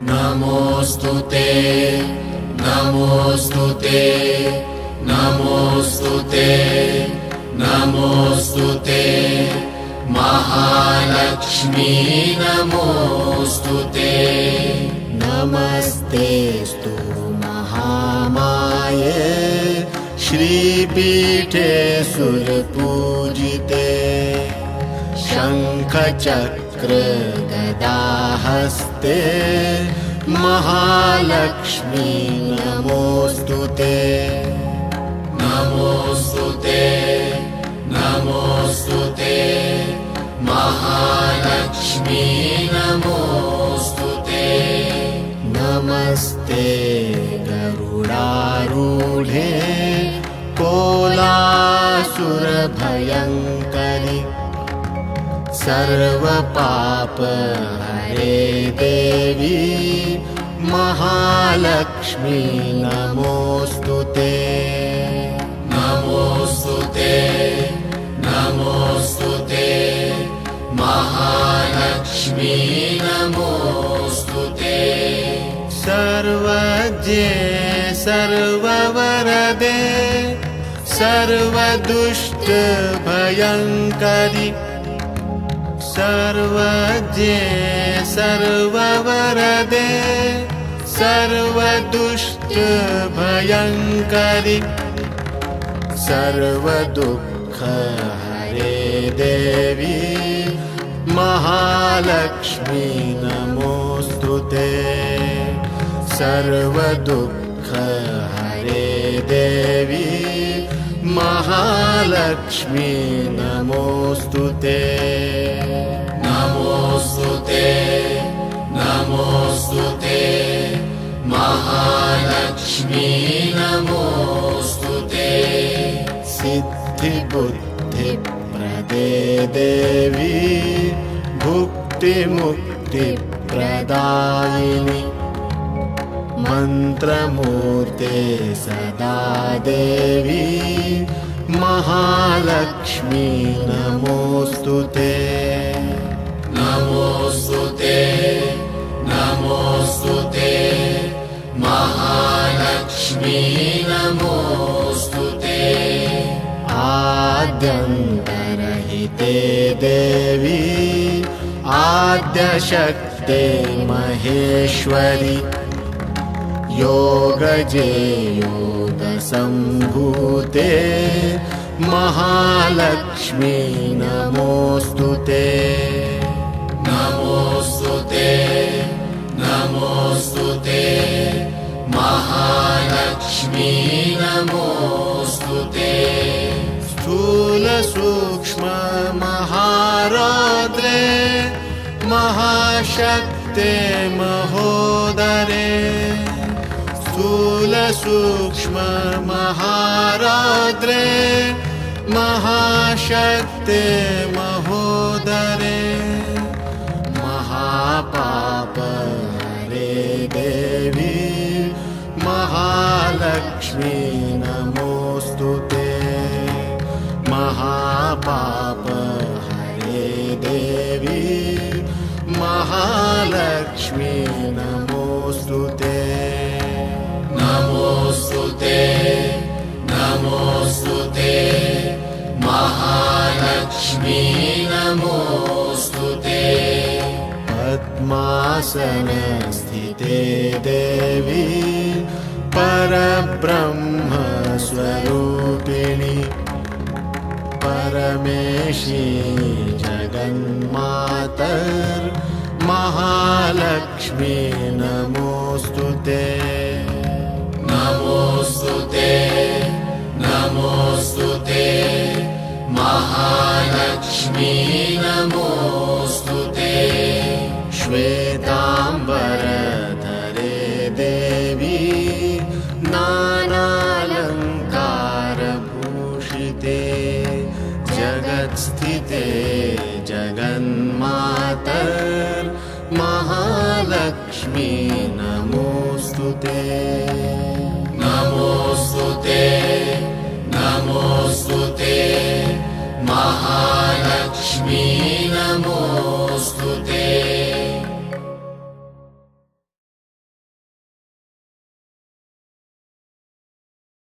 नमोस्तुते नमोस्तुते नमोस्तुते नमोस्तुते महालक्ष्मी नमोस्तुते नमस्तेस्तु महामाये श्रीपीठे सुरपूजिते शंखचक्र गदाहस्ते महालक्ष्मी नमोस्तुते नमोस्तुते नमोस्तुते महालक्ष्मी नमोस्तुते नमस्ते गरुडारूढे कोलासुरभयङ्करि सर्वपाप हरे देवी महालक्ष्मी नमोस्तुते नमोस्तुते नमोस्तुते महालक्ष्मी नमोस्तुते सर्वज्ञे सर्ववरदे सर्वदुष्टभयङ्करि सर्वज्ञे सर्ववरदे सर्वदुष्टभयङ्करि सर्वदुःखहरे देवी महालक्ष्मी नमोस्तुते सर्वदुःखहरे देवी महालक्ष्मी नमोस्तुते नमोस्तुते नमोस्तुते महालक्ष्मी नमोस्तुते सिद्धिबुद्धिप्रदे देवी भुक्तिमुक्तिप्रदायिनि मंत्रमूर्ते सदा देवी महालक्ष्मी नमोस्तुते नमोस्तुते नमोस्तुते महालक्ष्मी नमोस्तुते आद्यन्तरहिते देवी आद्यशक्ते महेश्वरी योगजे योगसम्भूते महालक्ष्मी नमोस्तुते नमोस्तुते नमोस्तुते महालक्ष्मी नमोस्तुते स्थूल सूक्ष्म महारौद्रे महाशक्ते महोदरे स्थूल सूक्ष्म महारौद्रे महाशक्ते महोदरे महापाप हरे देवी महालक्ष्मी नमोस्तुते महापाप हरे देवी महालक्ष्मी नमोस्तुते नमोस्तुते नमोस्तुते महालक्ष्मी नमोस्तुते पद्मासनस्थिते देवी परब्रह्म स्वरूपिणी परमेशी जगन्मातर महालक्ष्मी नमोस्तुते नमोस्तुते नमोस्तुते महालक्ष्मी नमोस्तुते श्वेतांबरधरे देवी नानालंकारभूषिते जगत्स्थिते जगन्मातर महालक्ष्मी नमोस्तुते नमोस्तुते नमोस्तुते महालक्ष्मी